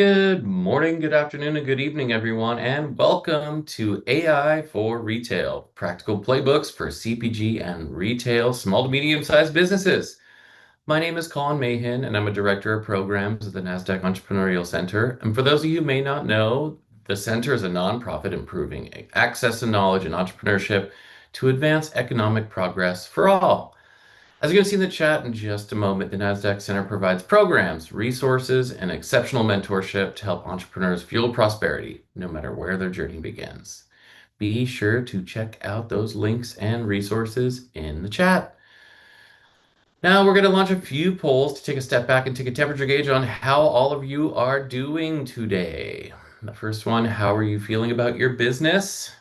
Good morning, good afternoon, and good evening, everyone, and welcome to AI for Retail, practical playbooks for CPG and retail small to medium-sized businesses. My name is Colin Mahan, and I'm a director of programs at the Nasdaq Entrepreneurial Center. And for those of you who may not know, the center is a nonprofit improving access to knowledge and entrepreneurship to advance economic progress for all. As you're going to see in the chat in just a moment, the Nasdaq Center provides programs, resources, and exceptional mentorship to help entrepreneurs fuel prosperity, no matter where their journey begins. Be sure to check out those links and resources in the chat. Now we're going to launch a few polls to take a step back and take a temperature gauge on how all of you are doing today. The first one, how are you feeling about your business?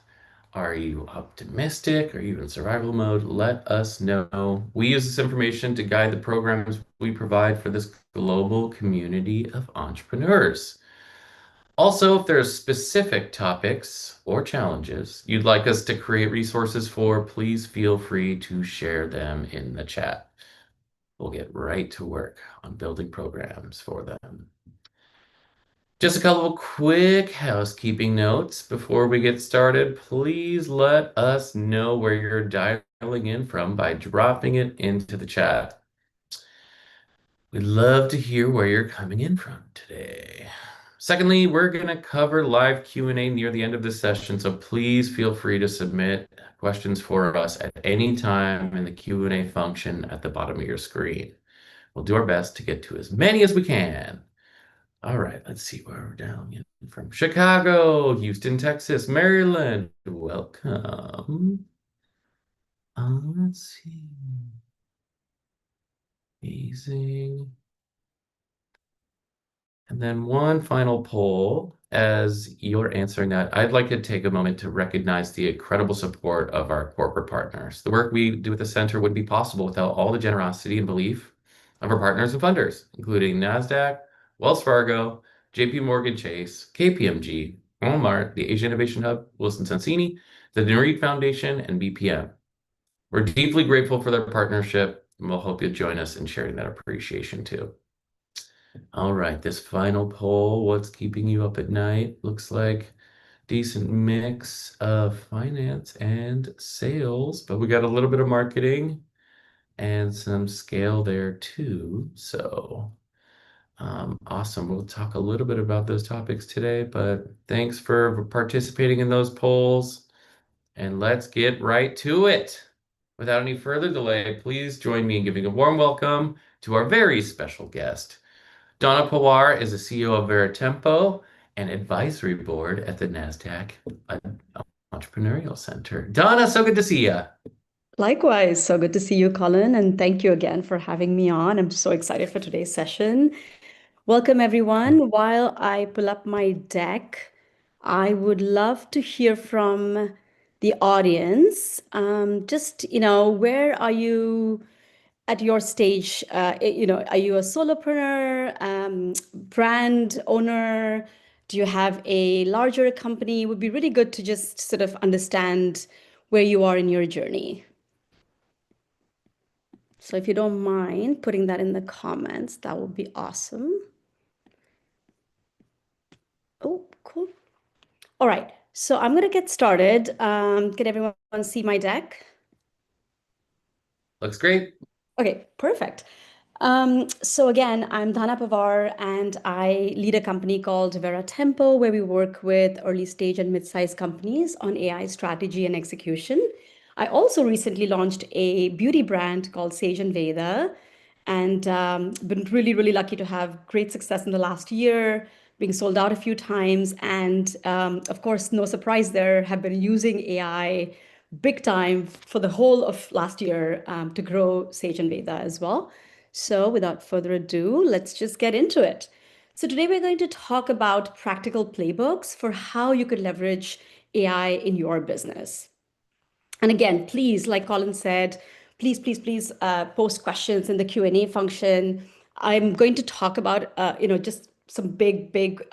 Are you optimistic? Are you in survival mode? Let us know. We use this information to guide the programs we provide for this global community of entrepreneurs. Also, if there's specific topics or challenges you'd like us to create resources for, please feel free to share them in the chat. We'll get right to work on building programs for them. Just a couple of quick housekeeping notes before we get started. Please let us know where you're dialing in from by dropping it into the chat. We'd love to hear where you're coming in from today. Secondly, we're going to cover live Q&A near the end of this session, so please feel free to submit questions for us at any time in the Q&A function at the bottom of your screen. We'll do our best to get to as many as we can. All right, let's see where we're down from. Chicago, Houston, Texas, Maryland. Welcome. Let's see. Amazing. And then one final poll. As you're answering that, I'd like to take a moment to recognize the incredible support of our corporate partners. The work we do at the center wouldn't be possible without all the generosity and belief of our partners and funders, including Nasdaq, Wells Fargo, JP Morgan Chase, KPMG, Walmart, the Asia Innovation Hub, Wilson Sonsini, the Neythri Foundation, and BPM. We're deeply grateful for their partnership, and we'll hope you'll join us in sharing that appreciation too. All right, this final poll, what's keeping you up at night? Looks like decent mix of finance and sales, but we got a little bit of marketing and some scale there too. So awesome. We'll talk a little bit about those topics today, but thanks for participating in those polls. And let's get right to it. Without any further delay, please join me in giving a warm welcome to our very special guest. Dhana Pawar is the CEO of Veratempo and advisory board at the Nasdaq Entrepreneurial Center. Dhana, so good to see you. Likewise, so good to see you, Colin, and thank you again for having me on. I'm so excited for today's session. Welcome, everyone. While I pull up my deck, I would love to hear from the audience. Where are you at your stage? Are you a solopreneur, brand owner? Do you have a larger company? It would be really good to just sort of understand where you are in your journey. So if you don't mind putting that in the comments, that would be awesome. Oh, cool. All right, so I'm going to get started. Can everyone see my deck? Looks great. Okay, perfect. So again, I'm Dhana Pawar, and I lead a company called Veratempo, where we work with early stage and mid-sized companies on AI strategy and execution. I also recently launched a beauty brand called Sage and Veda, and been really, really lucky to have great success in the last year, being sold out a few times. And of course, no surprise there, have been using AI big time for the whole of last year to grow Sage and Veda as well. So without further ado, let's just get into it. So today we're going to talk about practical playbooks for how you could leverage AI in your business. And again, please, like Colin said, please post questions in the Q&A function. I'm going to talk about, just some big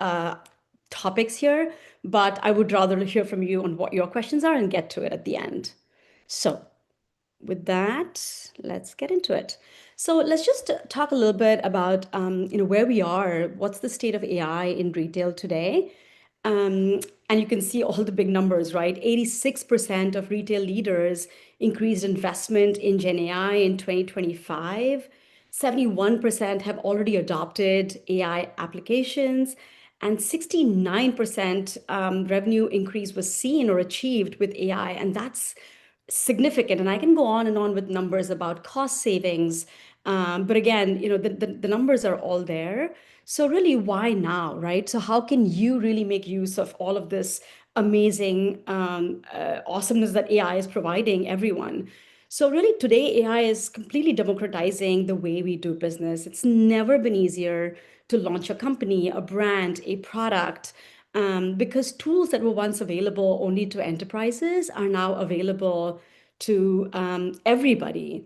topics here, but I would rather hear from you on what your questions are and get to it at the end. So with that, let's get into it. So let's just talk a little bit about where we are. What's the state of AI in retail today? Um, and you can see all the big numbers, right? 86% of retail leaders increased investment in Gen AI in 2025. 71% have already adopted AI applications, and 69% revenue increase was seen or achieved with AI. And that's significant. And I can go on and on with numbers about cost savings. But again, the numbers are all there. So really, why now, right? So how can you really make use of all of this amazing awesomeness that AI is providing everyone? So really, today AI is completely democratizing the way we do business. It's never been easier to launch a company, a brand, a product, because tools that were once available only to enterprises are now available to everybody.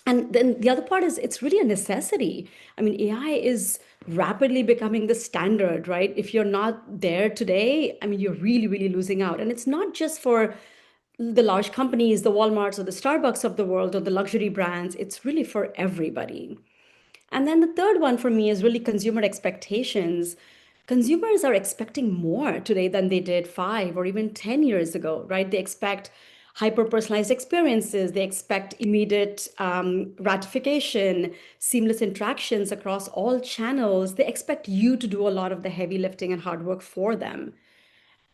And then the other part is it's really a necessity. I mean, AI is rapidly becoming the standard, right? If you're not there today, I mean, you're really, really losing out. And it's not just for the large companies, the Walmarts or the Starbucks of the world or the luxury brands, it's really for everybody. And then the third one for me is really consumer expectations. Consumers are expecting more today than they did 5 or even 10 years ago, right? They expect hyper personalized experiences, they expect immediate gratification, seamless interactions across all channels. They expect you to do a lot of the heavy lifting and hard work for them.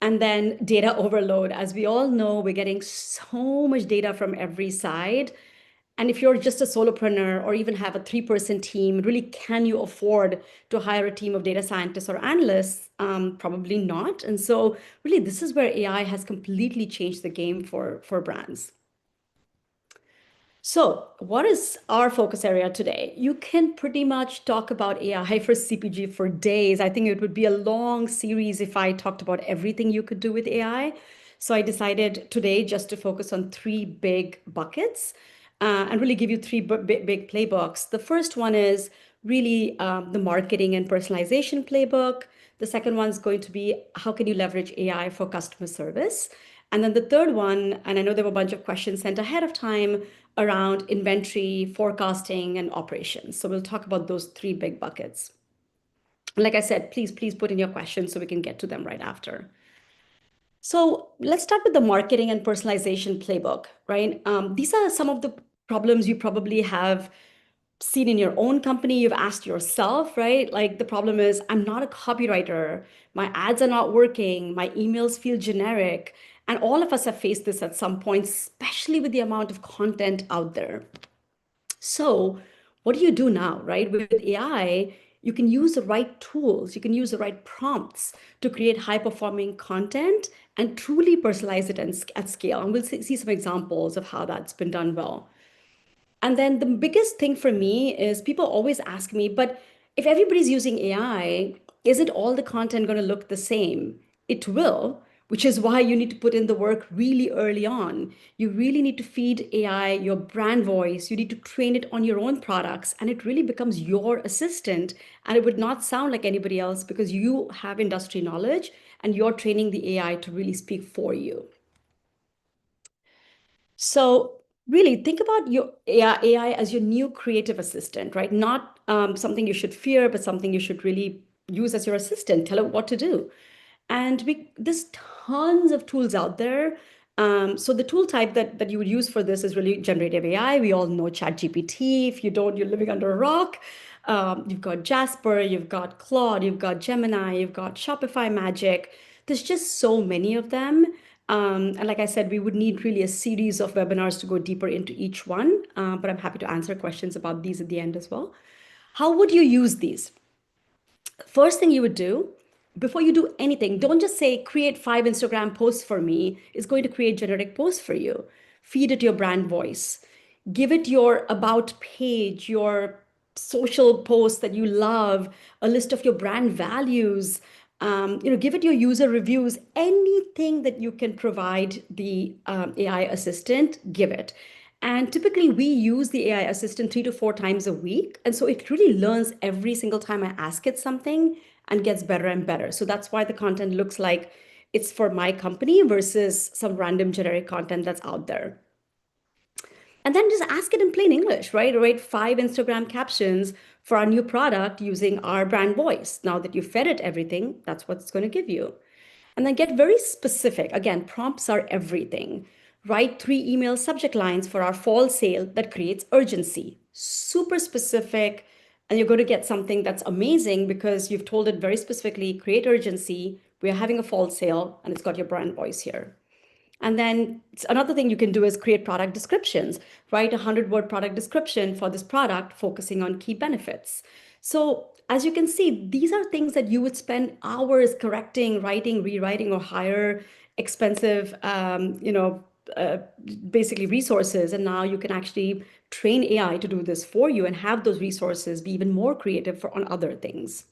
And then data overload. As we all know, we're getting so much data from every side. And if you're just a solopreneur or even have a three-person team, really, can you afford to hire a team of data scientists or analysts? Probably not. And so, really, this is where AI has completely changed the game for brands. So, what is our focus area today? You can pretty much talk about AI for CPG for days. I think it would be a long series if I talked about everything you could do with AI. So, I decided today just to focus on three big buckets and really give you three big playbooks. The first one is really the marketing and personalization playbook. The second one is going to be how can you leverage AI for customer service? And then the third one, and I know there were a bunch of questions sent ahead of time around inventory, forecasting, and operations. So we'll talk about those three big buckets. Like I said, please put in your questions so we can get to them right after. So let's start with the marketing and personalization playbook, right? These are some of the problems you probably have seen in your own company. You've asked yourself, right? Like the problem is, I'm not a copywriter. My ads are not working. My emails feel generic. And all of us have faced this at some point, especially with the amount of content out there. So, what do you do now, right? With AI, you can use the right tools, you can use the right prompts to create high performing content and truly personalize it at scale. And we'll see some examples of how that's been done well. And then the biggest thing for me is people always ask me, but if everybody's using AI, isn't all the content going to look the same? It will, which is why you need to put in the work really early on. You really need to feed AI your brand voice. You need to train it on your own products, and it really becomes your assistant. And it would not sound like anybody else because you have industry knowledge and you're training the AI to really speak for you. So really think about your AI as your new creative assistant, right? Not something you should fear, but something you should really use as your assistant. Tell it what to do. And there's tons of tools out there. So the tool type that you would use for this is really generative AI. We all know ChatGPT. If you don't, you're living under a rock. You've got Jasper, you've got Claude, you've got Gemini, you've got Shopify Magic. There's just so many of them. And like I said, we would need really a series of webinars to go deeper into each one. But I'm happy to answer questions about these at the end as well. How would you use these? First thing you would do before you do anything, don't just say create 5 Instagram posts for me. It's going to create generic posts for you. Feed it your brand voice. Give it your about page, your social posts that you love, a list of your brand values. Give it your user reviews, anything that you can provide the AI assistant, give it. And typically, we use the AI assistant 3 to 4 times a week. And so it really learns every single time I ask it something and gets better and better. So that's why the content looks like it's for my company versus some random generic content that's out there. And then just ask it in plain English, right? Write 5 Instagram captions for our new product using our brand voice. Now that you've fed it everything, that's what it's going to give you. And then get very specific. Again, prompts are everything. Write 3 email subject lines for our fall sale that creates urgency. Super specific. And you're going to get something that's amazing because you've told it very specifically, create urgency. We're having a fall sale, and it's got your brand voice here. And then another thing you can do is create product descriptions. Write a 100-word product description for this product, focusing on key benefits. So as you can see, these are things that you would spend hours correcting, writing, rewriting, or hire expensive, uh, basically resources. And now you can actually train AI to do this for you and have those resources be even more creative on other things.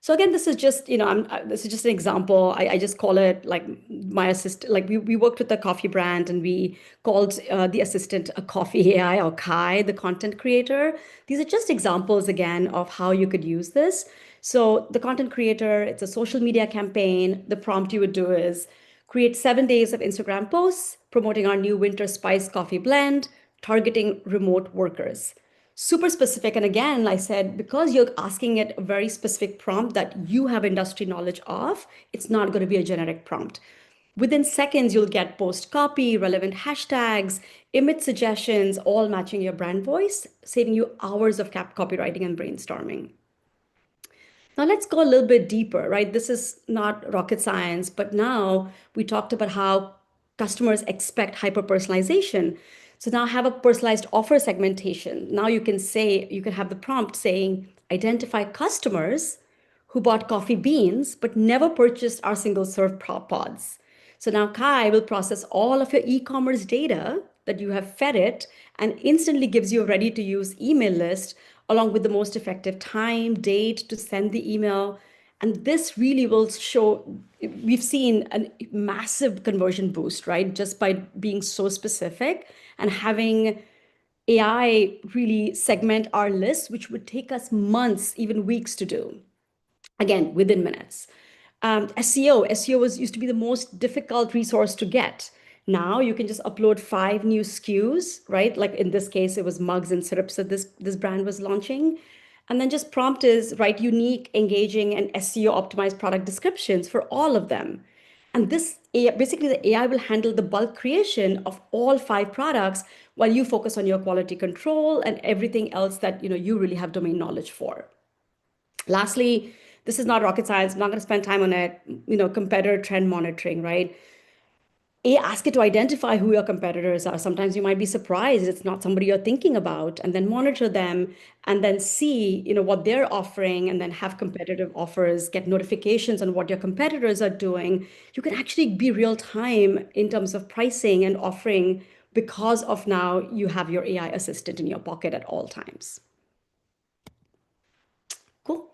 So again, this is just, this is just an example. I just call it like my assistant, like we worked with a coffee brand and we called the assistant a coffee AI, or Kai, the content creator. These are just examples again of how you could use this. So the content creator, it's a social media campaign. The prompt you would do is create 7 days of Instagram posts promoting our new winter spice coffee blend, targeting remote workers. Super specific. And again, I said, because you're asking it a very specific prompt that you have industry knowledge of, it's not going to be a generic prompt. Within seconds, you'll get post copy, relevant hashtags, image suggestions, all matching your brand voice, saving you hours of copywriting and brainstorming. Now let's go a little bit deeper, right? This is not rocket science, but now we talked about how customers expect hyper personalization. So now have a personalized offer segmentation. Now you can say, you can have the prompt saying, identify customers who bought coffee beans but never purchased our single serve pods. So now Kai will process all of your e-commerce data that you have fed it and instantly gives you a ready to use email list along with the most effective time, date to send the email. And this really will show, we've seen a massive conversion boost, right? Just by being so specific and having AI really segment our list, which would take us months, even weeks to do. Again, within minutes. SEO used to be the most difficult resource to get. Now you can just upload 5 new SKUs, right? Like in this case, it was mugs and syrups that this brand was launching. And then just prompt is write unique, engaging, and SEO optimized product descriptions for all of them. And this basically the AI will handle the bulk creation of all 5 products while you focus on your quality control and everything else that you really have domain knowledge for. Lastly, this is not rocket science. I'm not going to spend time on it. Competitor trend monitoring, right? Ask it to identify who your competitors are. Sometimes you might be surprised it's not somebody you're thinking about, and then monitor them and then see, what they're offering, and then have competitive offers, get notifications on what your competitors are doing. You can actually be real time in terms of pricing and offering because of now you have your AI assistant in your pocket at all times. Cool.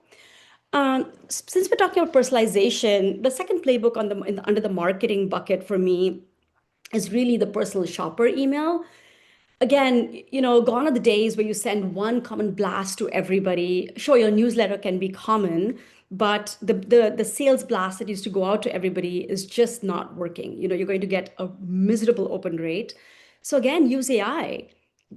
Since we're talking about personalization, the second playbook under the marketing bucket for me is really the personal shopper email. Again, gone are the days where you send one common blast to everybody. Sure, your newsletter can be common, but the sales blast that used to go out to everybody is just not working. You're going to get a miserable open rate. So again, use AI.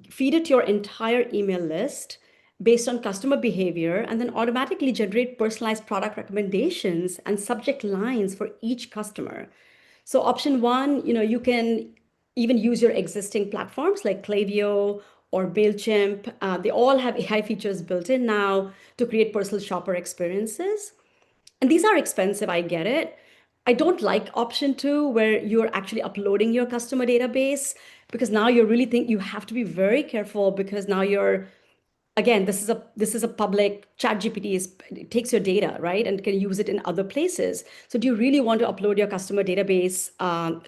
Feed it your entire email list based on customer behavior, and then automatically generate personalized product recommendations and subject lines for each customer. So option one, you can even use your existing platforms like Klaviyo or MailChimp. They all have AI features built in now to create personal shopper experiences. And these are expensive, I get it. I don't like option two, where you're actually uploading your customer database, because now you really think you have to be very careful, because now you're, again, this is a public chat GPT it takes your data, right, and can use it in other places. So do you really want to upload your customer database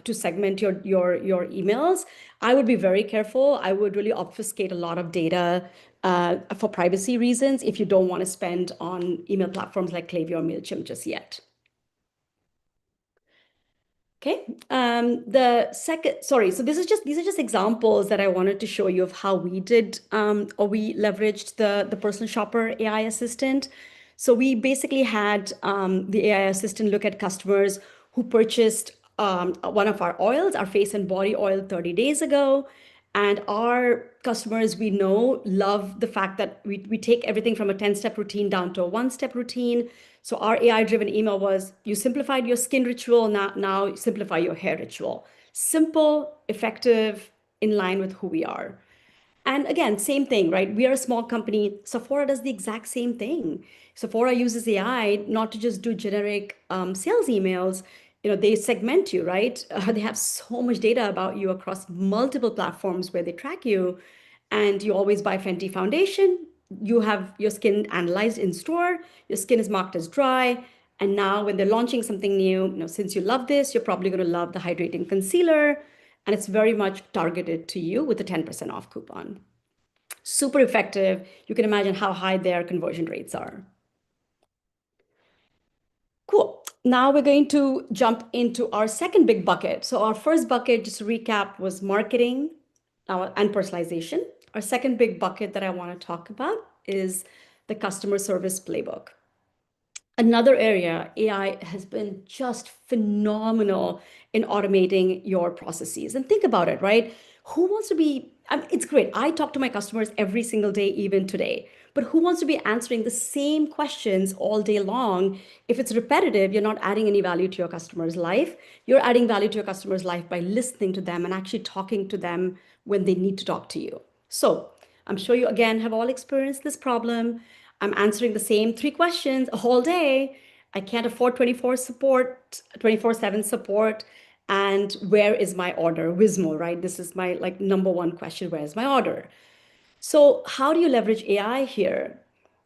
to segment your emails? I would be very careful. I would really obfuscate a lot of data for privacy reasons if you don't want to spend on email platforms like Klaviyo or MailChimp just yet. Okay. So these are just examples that I wanted to show you of how we did or we leveraged the personal shopper AI assistant. So we basically had the AI assistant look at customers who purchased one of our oils, our face and body oil 30 days ago. And our customers, we know, love the fact that we take everything from a 10-step routine down to a one-step routine. So our AI-driven email was, you simplified your skin ritual, now simplify your hair ritual. Simple, effective, in line with who we are. And again, same thing, right? We are a small company. Sephora does the exact same thing. Sephora uses AI not to just do generic sales emails. They segment you, right? They have so much data about you across multiple platforms where they track you. And you always buy Fenty foundation. You have your skin analyzed in store. Your skin is marked as dry. And now when they're launching something new, since you love this, you're probably going to love the hydrating concealer. And it's very much targeted to you with a 10% off coupon. Super effective. You can imagine how high their conversion rates are. Cool. Now we're going to jump into our second big bucket. So our first bucket, just to recap, was marketing and personalization. Our second big bucket that I want to talk about is the customer service playbook. Another area, AI has been just phenomenal in automating your processes. And think about it, right? Who wants to be, it's great. I talk to my customers every single day, even today. But who wants to be answering the same questions all day long? If it's repetitive, you're not adding any value to your customer's life. You're adding value to your customer's life by listening to them and actually talking to them when they need to talk to you. So I'm sure you, again, have all experienced this problem. I'm answering the same 3 questions a whole day. I can't afford 24/7 support. And where is my order? Wismo, right? This is my number one question. Where is my order? So how do you leverage AI here?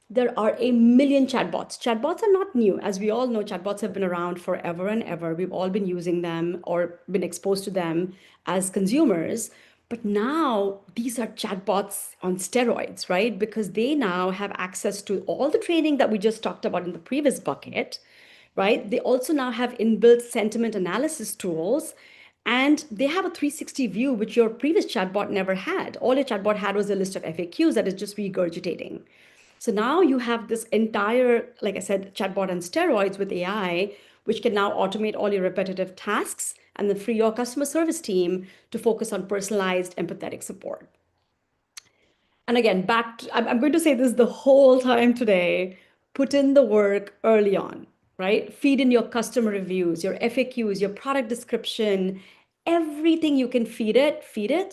There are a million chatbots. Chatbots are not new. As we all know, chatbots have been around forever and ever. We've all been using them or been exposed to them as consumers. But now these are chatbots on steroids, right? Because they now have access to all the training that we just talked about in the previous bucket, right? They also now have inbuilt sentiment analysis tools, and they have a 360 view, which your previous chatbot never had. All your chatbot had was a list of FAQs that is just regurgitating. So now you have this entire, like I said, chatbot on steroids with AI, which can now automate all your repetitive tasks and then free your customer service team to focus on personalized, empathetic support. And again, I'm going to say this the whole time today, put in the work early on, right? Feed in your customer reviews, your FAQs, your product description, everything you can feed it.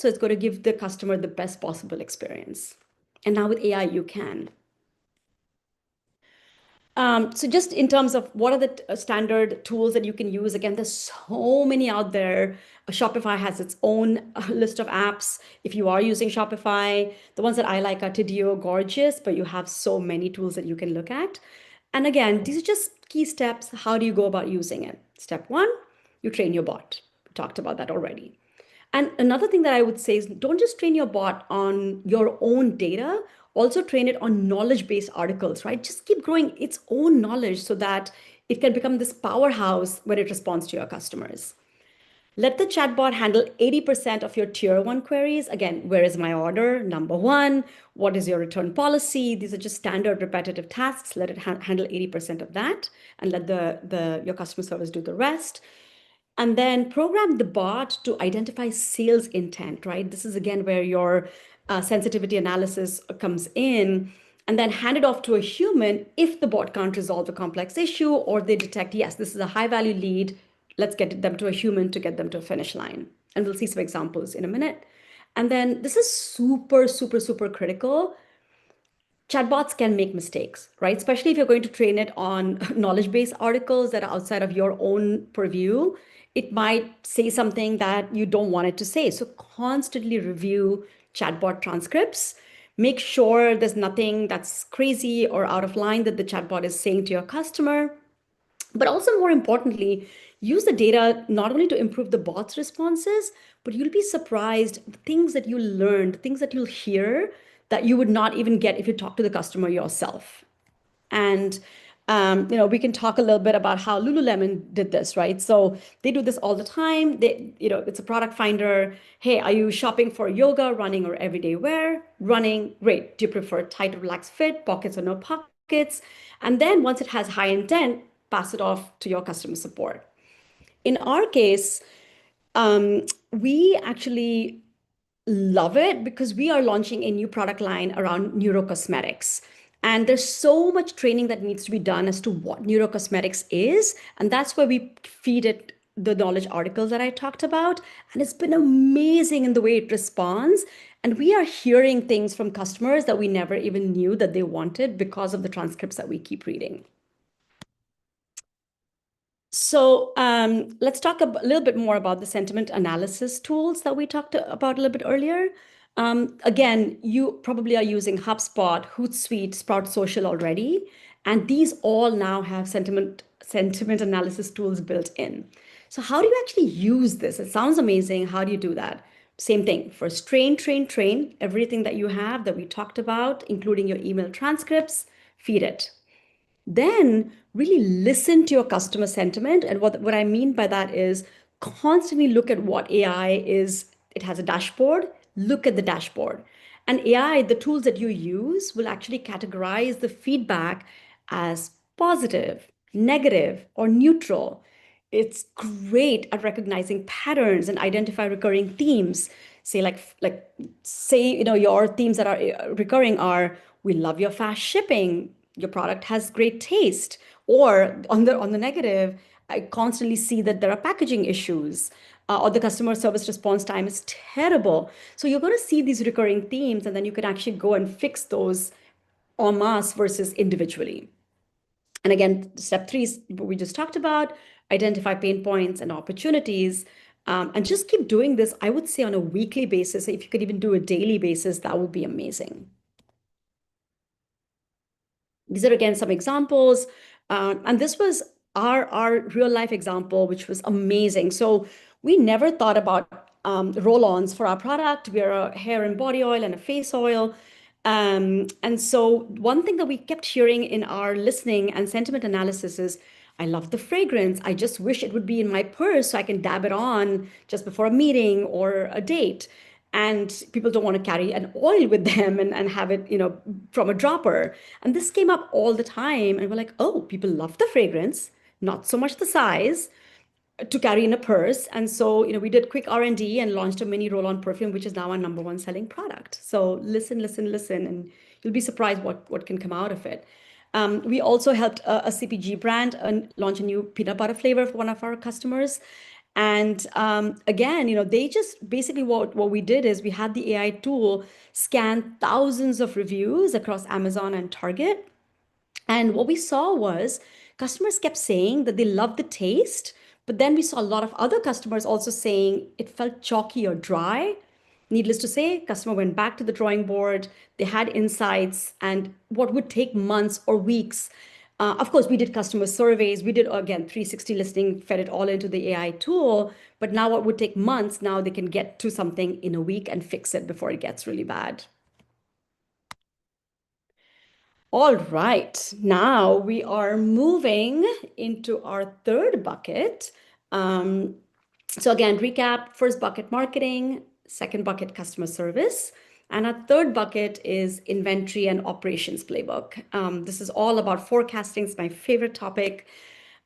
So it's going to give the customer the best possible experience. And now with AI, you can. So just in terms of what are the standard tools that you can use, again, there's so many out there. Shopify has its own list of apps. If you are using Shopify, the ones that I like are Tidio, Gorgeous, but you have so many tools that you can look at. And again, these are just key steps. How do you go about using it? Step 1, you train your bot. We talked about that already. And another thing that I would say is don't just train your bot on your own data, also train it on knowledge-based articles, right? Just keep growing its own knowledge so that it can become this powerhouse when it responds to your customers. Let the chatbot handle 80% of your tier 1 queries. Again, where is my order? Number 1, what is your return policy? These are just standard repetitive tasks. Let it handle 80% of that and let your customer service do the rest. And then program the bot to identify sales intent, right? This is again where your sensitivity analysis comes in, and then hand it off to a human if the bot can't resolve a complex issue or they detect, yes, this is a high value lead. Let's get them to a human to get them to a finish line. And we'll see some examples in a minute. And then this is super, super, super critical. Chatbots can make mistakes, right? Especially if you're going to train it on knowledge-based articles that are outside of your own purview. It might say something that you don't want it to say. So constantly review chatbot transcripts. Make sure there's nothing that's crazy or out of line that the chatbot is saying to your customer. But also more importantly, use the data not only to improve the bot's responses, but you'll be surprised the things that you learned, things that you'll hear that you would not even get if you talk to the customer yourself. And we can talk a little bit about how Lululemon did this, right? So they do this all the time. It's a product finder. Hey, are you shopping for yoga, running, or everyday wear? Running, great. Do you prefer tight or relaxed fit, pockets or no pockets? And then once it has high intent, pass it off to your customer support. in our case, we actually love it because we are launching a new product line around neurocosmetics. And there's so much training that needs to be done as to what neurocosmetics is. And that's where we feed it the knowledge articles that I talked about. And it's been amazing in the way it responds. And we are hearing things from customers that we never even knew that they wanted because of the transcripts that we keep reading. So let's talk a little bit more about the sentiment analysis tools that we talked about a little bit earlier. Again, you probably are using HubSpot, Hootsuite, Sprout Social already, and these all now have sentiment analysis tools built in. So how do you actually use this? It sounds amazing. How do you do that? Same thing. First, train everything that you have that we talked about, including your email transcripts, feed it. Then really listen to your customer sentiment. And what I mean by that is constantly look at what AI is. It has a dashboard. Look at the dashboard. And AI, the tools that you use, will actually categorize the feedback as positive, negative, or neutral. It's great at recognizing patterns and identify recurring themes. Say your themes that are recurring are we love your fast shipping, your product has great taste, or on the negative, I constantly see that there are packaging issues, or the customer service response time is terrible. So you're going to see these recurring themes, and then you can actually go and fix those en masse versus individually. And again, step 3 is what we just talked about: identify pain points and opportunities. And just keep doing this, I would say, on a weekly basis. If you could even do a daily basis, that would be amazing. These are again some examples. And this was our real life example, which was amazing. So we never thought about roll-ons for our product. We're a hair and body oil and a face oil. And so one thing that we kept hearing in our listening and sentiment analysis is, I love the fragrance. I just wish it would be in my purse so I can dab it on just before a meeting or a date. And people don't want to carry an oil with them and have it, from a dropper. And this came up all the time. And we're like, oh, people love the fragrance, not so much the size to carry in a purse. And so, we did quick R&D and launched a mini roll-on perfume, which is now our #1 selling product. So listen, and you'll be surprised what can come out of it. We also helped a CPG brand launch a new peanut butter flavor for one of our customers. And again, they just basically what we did is we had the AI tool scan thousands of reviews across Amazon and Target. And what we saw was customers kept saying that they loved the taste, but then we saw a lot of other customers also saying it felt chalky or dry. Needless to say, customer went back to the drawing board. They had insights, and what would take months or weeks. Of course, we did customer surveys. We did, again, 360 listening, fed it all into the AI tool. But now what would take months, now they can get to something in a week and fix it before it gets really bad. All right, now we are moving into our third bucket. So again, recap: first bucket, marketing; second bucket, customer service; and our third bucket is inventory and operations playbook. This is all about forecasting. It's my favorite topic.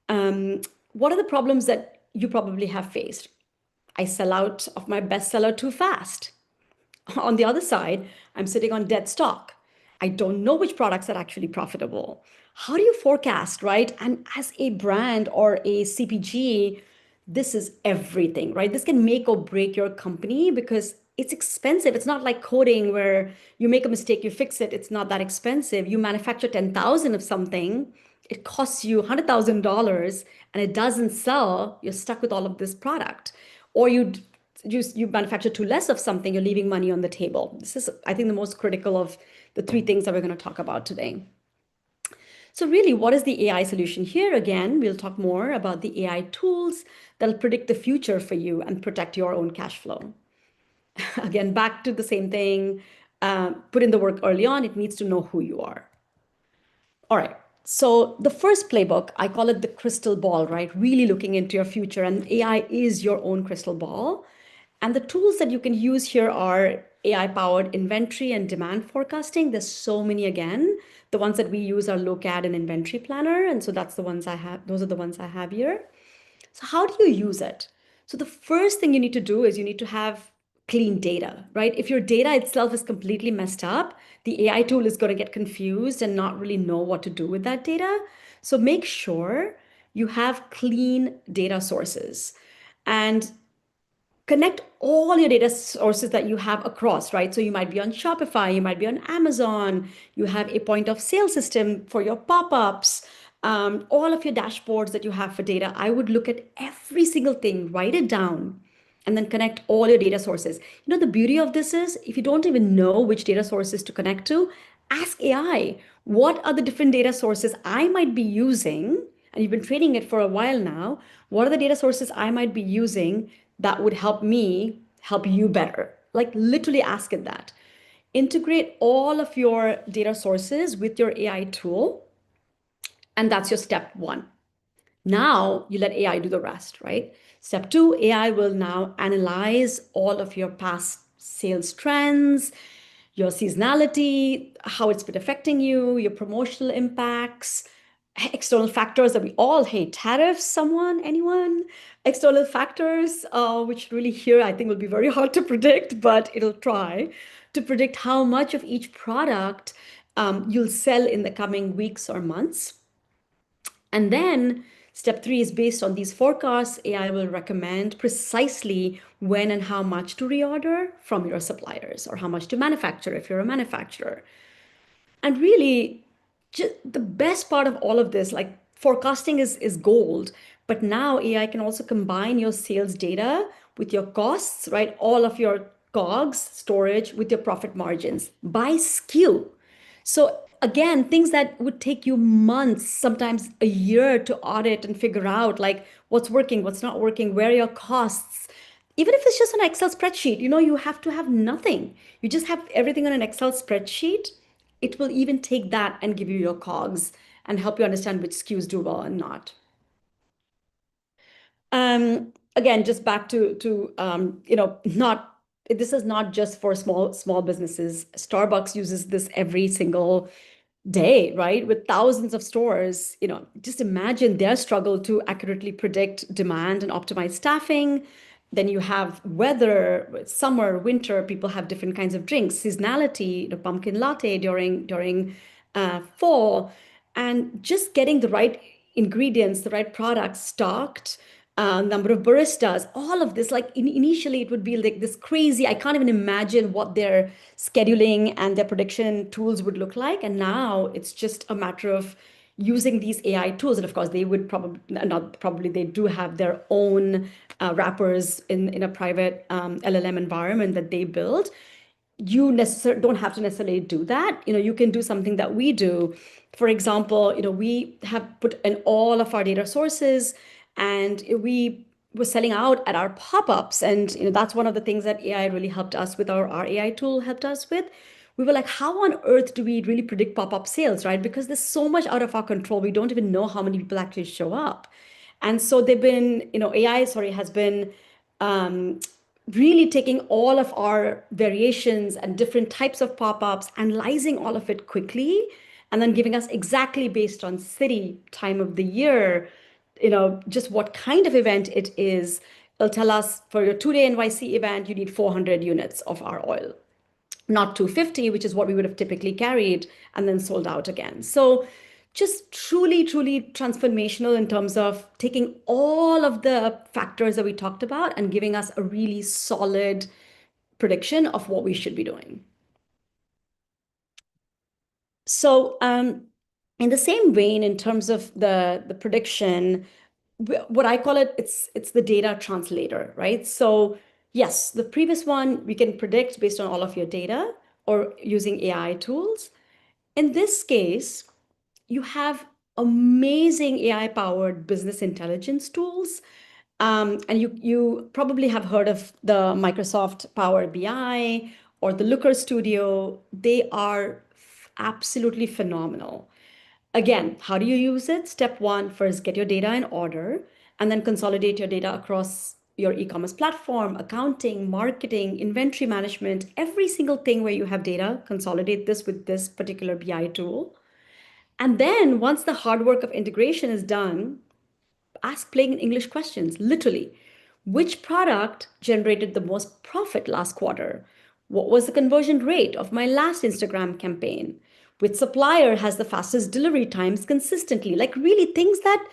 What are the problems that you probably have faced? I sell out of my bestseller too fast. On the other side, I'm sitting on dead stock. I don't know which products are actually profitable. How do you forecast, right? And as a brand or a CPG, this is everything, right? This can make or break your company because it's expensive. It's not like coding where you make a mistake, you fix it. It's not that expensive. You manufacture 10,000 of something, it costs you $100,000 and it doesn't sell, you're stuck with all of this product. Or you manufacture too less of something, you're leaving money on the table. This is, I think, the most critical of the 3 things that we're going to talk about today. So really, what is the AI solution here? Again, we'll talk more about the AI tools that'll predict the future for you and protect your own cash flow. Again, back to the same thing. Put in the work early on. It needs to know who you are. All right. So the first playbook, I call it the crystal ball, right? Really looking into your future, and AI is your own crystal ball. And the tools that you can use here are AI-powered inventory and demand forecasting. There's so many again. The ones that we use are Locad and Inventory Planner. And so that's the ones I have. Those are the ones I have here. So how do you use it? So the first thing you need to do is you need to have clean data, right? If your data itself is completely messed up, the AI tool is going to get confused and not really know what to do with that data. So make sure you have clean data sources and connect all your data sources that you have across, right? So you might be on Shopify, you might be on Amazon, you have a point of sale system for your pop-ups, all of your dashboards that you have for data. I would look at every single thing, write it down, and then connect all your data sources. You know, the beauty of this is if you don't even know which data sources to connect to, ask AI, what are the different data sources I might be using? And you've been training it for a while now. What are the data sources I might be using that would help me help you better? Like literally ask it that. Integrate all of your data sources with your AI tool. And that's your step one. Now you let AI do the rest, right? Step two, AI will now analyze all of your past sales trends, your seasonality, how it's been affecting you, your promotional impacts, external factors that we all hate. Tariffs, anyone? External factors, which really here I think will be very hard to predict, but it'll try to predict how much of each product you'll sell in the coming weeks or months. And then step three is based on these forecasts, AI will recommend precisely when and how much to reorder from your suppliers or how much to manufacture if you're a manufacturer. And really, just the best part of all of this, like forecasting is gold, but now AI can also combine your sales data with your costs, right? All of your COGS, storage with your profit margins by SKU. So again, things that would take you months, sometimes a year to audit and figure out like what's working, what's not working, where are your costs. Even if it's just an Excel spreadsheet, you know, you have to have nothing. You just have everything on an Excel spreadsheet. It will even take that and give you your COGS and help you understand which SKUs do well and not. Again, just back to you know, not this is not just for small businesses. Starbucks uses this every single day, right? With thousands of stores, you know, just imagine their struggle to accurately predict demand and optimize staffing. Then you have weather, summer, winter, people have different kinds of drinks, seasonality, the pumpkin latte during fall, and just getting the right ingredients, the right products stocked, number of baristas, all of this. Like initially, it would be like this crazy. I can't even imagine what their scheduling and their prediction tools would look like. And now it's just a matter of using these AI tools. And of course, they would probably not probably they do have their own wrappers in a private LLM environment that they build. You don't have to necessarily do that. You know, you can do something that we do. For example, you know, we have put in all of our data sources and we were selling out at our pop-ups. And, you know, that's one of the things that AI really helped us with our AI tool helped us with. We were like, how on earth do we really predict pop-up sales, right? Because there's so much out of our control. We don't even know how many people actually show up. And so they've been, you know, AI, sorry, has been um, really taking all of our variations and different types of pop-ups, analyzing all of it quickly, and then giving us exactly based on city, time of the year, you know, just what kind of event it is. It'll tell us for your 2-day NYC event, you need 400 units of our oil, not 250, which is what we would have typically carried and then sold out again. So just truly, truly transformational in terms of taking all of the factors that we talked about and giving us a really solid prediction of what we should be doing. So in the same vein, in terms of the prediction, what I call it, it's the data translator, right? So yes, the previous one, we can predict based on all of your data or using AI tools. In this case, you have amazing AI-powered business intelligence tools. And you probably have heard of the Microsoft Power BI or the Looker Studio. They are absolutely phenomenal. Again, how do you use it? Step one, first get your data in order and then consolidate your data across your e-commerce platform, accounting, marketing, inventory management, every single thing where you have data, consolidate this with this particular BI tool. And then once the hard work of integration is done, ask plain English questions, literally. Which product generated the most profit last quarter? What was the conversion rate of my last Instagram campaign? Which supplier has the fastest delivery times consistently? Like, really, things that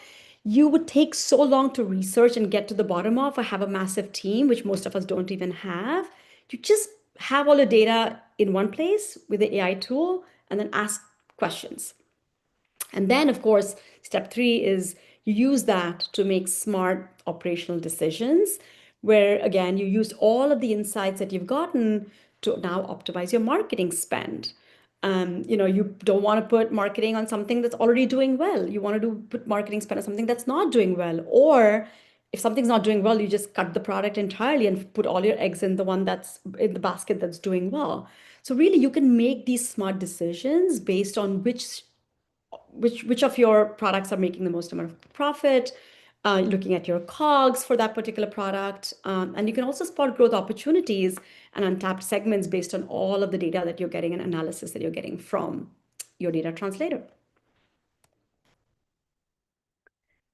you would take so long to research and get to the bottom of, or have a massive team, which most of us don't even have. You just have all the data in one place with the AI tool and then ask questions. And then, of course, step three is you use that to make smart operational decisions, where again, you use all of the insights that you've gotten to now optimize your marketing spend. You don't want to put marketing on something that's already doing well. You want to put marketing spend on something that's not doing well. Or if something's not doing well, you just cut the product entirely and put all your eggs in the one that's in the basket that's doing well. So really, you can make these smart decisions based on which of your products are making the most amount of profit, looking at your COGS for that particular product. And you can also spot growth opportunities and untapped segments based on all of the data that you're getting and analysis that you're getting from your data translator.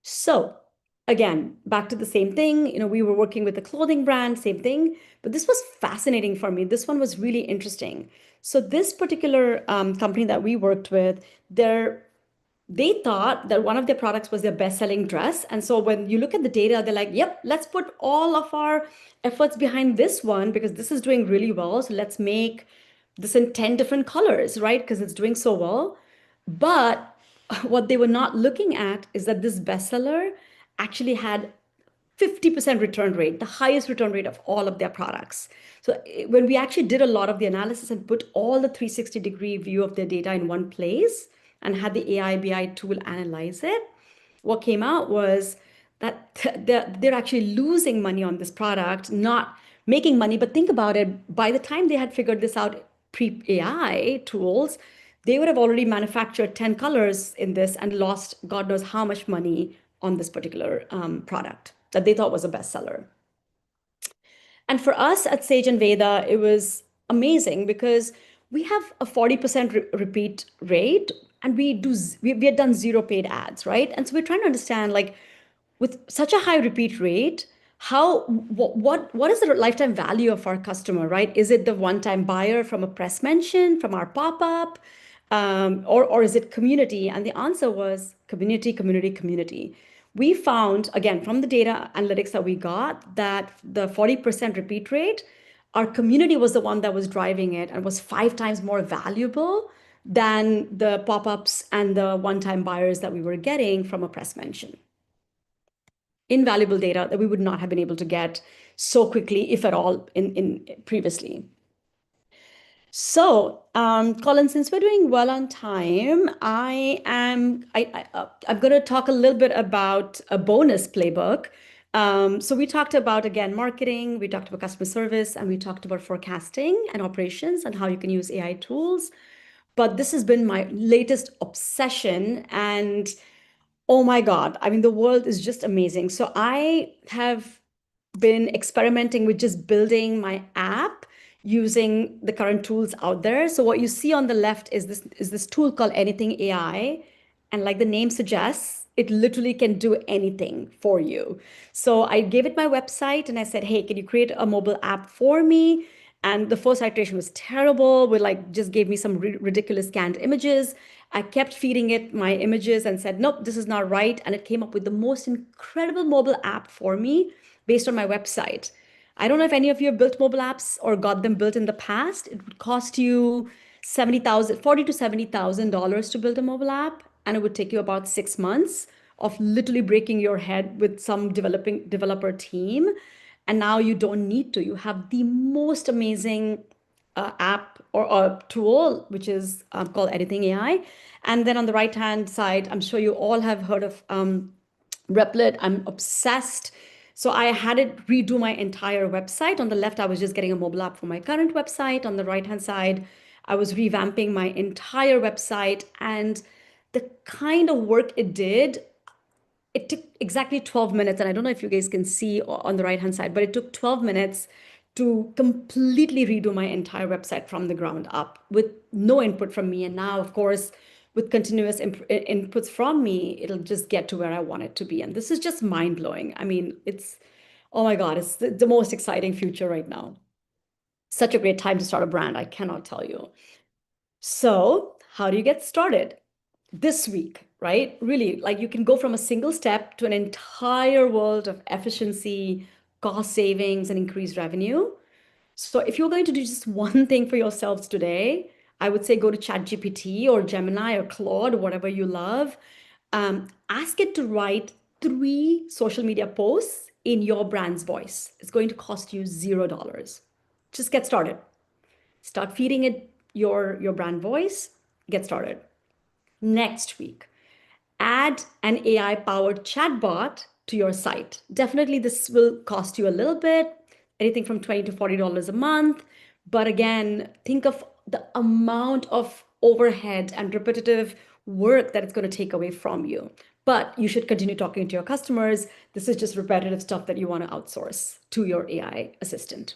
So again, back to the same thing. We were working with a clothing brand, same thing, but this was fascinating for me. This one was really interesting. So this particular company that we worked with, they thought that one of their products was their best-selling dress. And so when you look at the data, they're like, yep, let's put all of our efforts behind this one because this is doing really well. So let's make this in 10 different colors, right? Because it's doing so well. But what they were not looking at is that this bestseller actually had 50% return rate, the highest return rate of all of their products. So when we actually did a lot of the analysis and put all the 360-degree view of their data in one place and had the AI BI tool analyze it, what came out was that they're actually losing money on this product, not making money. But think about it, by the time they had figured this out pre-AI tools, they would have already manufactured 10 colors in this and lost God knows how much money on this particular product that they thought was a bestseller. And for us at Sage and Veda, it was amazing because we have a 40% repeat rate and we had done zero paid ads, right? And so we're trying to understand, like, with such a high repeat rate, what is the lifetime value of our customer, right? Is it the one-time buyer from a press mention, from our pop-up, or is it community? And the answer was community, community, community. We found, again, from the data analytics that we got, that the 40% repeat rate, our community was the one that was driving it and was 5 times more valuable than the pop-ups and the one-time buyers that we were getting from a press mention. Invaluable data that we would not have been able to get so quickly, if at all, in previously. So, Colin, since we're doing well on time, I'm going to talk a little bit about a bonus playbook. So we talked about, again, marketing, we talked about customer service, and we talked about forecasting and operations and how you can use AI tools. But this has been my latest obsession, and oh my God, I mean, the world is just amazing. So I have been experimenting with just building my app using the current tools out there. So what you see on the left is this tool called Anything AI. And like the name suggests, it literally can do anything for you. So I gave it my website and I said, hey, can you create a mobile app for me? And the first iteration was terrible. With like just gave me some ridiculous scanned images. I kept feeding it my images and said, nope, this is not right. And it came up with the most incredible mobile app for me based on my website. I don't know if any of you have built mobile apps or got them built in the past. It would cost you $40,000 to $70,000 to build a mobile app, and it would take you about 6 months of literally breaking your head with some developer team. And now you don't need to. You have the most amazing app or tool, which is called Anything AI. And then on the right-hand side, I'm sure you all have heard of Replit. I'm obsessed. So I had it redo my entire website. On the left, I was just getting a mobile app for my current website. On the right-hand side, I was revamping my entire website. And the kind of work it did, it took exactly 12 minutes. And I don't know if you guys can see on the right-hand side, but it took 12 minutes to completely redo my entire website from the ground up with no input from me. And now, of course, with continuous inputs from me, it'll just get to where I want it to be. And this is just mind blowing. I mean, oh my God, it's the most exciting future right now. Such a great time to start a brand. I cannot tell you. So, how do you get started? This week, right? Really, like you can go from a single step to an entire world of efficiency, cost savings, and increased revenue. So if you're going to do just one thing for yourselves today, I would say go to ChatGPT or Gemini or Claude, whatever you love. Ask it to write 3 social media posts in your brand's voice. It's going to cost you $0. Just get started. Start feeding it your brand voice. Get started. Next week, add an AI powered chatbot to your site. Definitely, this will cost you a little bit, anything from $20 to $40 a month. But again, think of the amount of overhead and repetitive work that it's going to take away from you. But you should continue talking to your customers. This is just repetitive stuff that you want to outsource to your AI assistant.